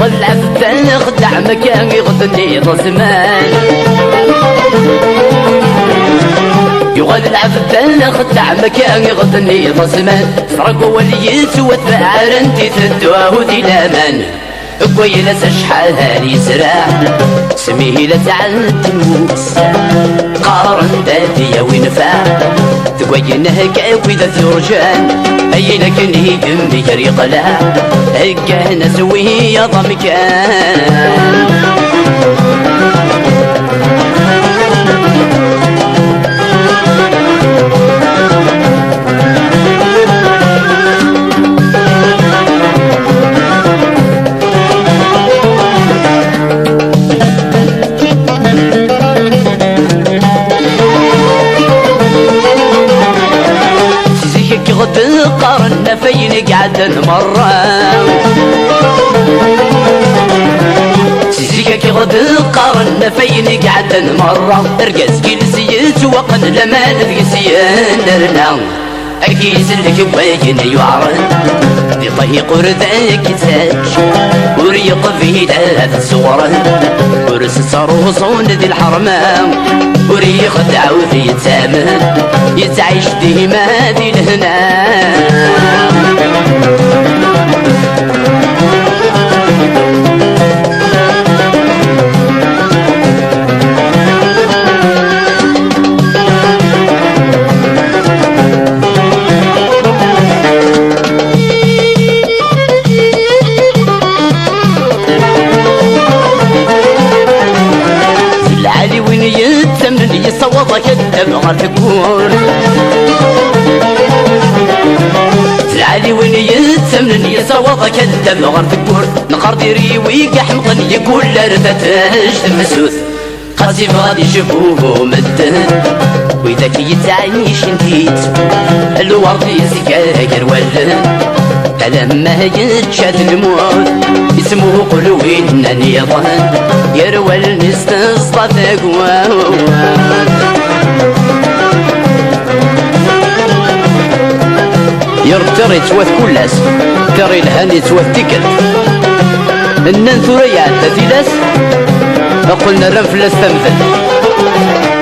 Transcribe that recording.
والعبد خدع مكان يغضني ضزمان يغل العبد خدع مكان يغضني ضزمان فرق وليت وتبعر انتي تدواه ذي الامان قويلة شحال هالي زرع سميه لتعل تنوس قارن دادية وينفع تقوينه كاوي ذا ثرجان اي لكن هي جنبي كري قلع هكا نسويه ضمكان قارنا فين قعد مرة سيزيكا غد قارنا فين قعد مرة ارقز كيل سيت وقن لما نذقي سيان درنا أكيس لك وين يعرض دي طيق ورذاك يتساج وريق فيه ثلاث صور ورس صاروصون ذي الحرمان وريق دعوث يتسامن يتعيش ديما ذي الهنا يصوض كذب غير تقول العالي وين يتسمن يصوض كذب غير تقول نقر ديري ويقح مطن يقول لا رفتاش تمسوث قاسي غادي يشوفوه مدن وإذاك يتعيش انتيت الورد يسكاكر ولن لما يتشاد الموت اسمه قلوين نيضان يروى المستصطى ثقوان يرتري توث كلاس تري الهاني توث تكل النان ثريا تثلاس فقلنا الرنفلاس تمثل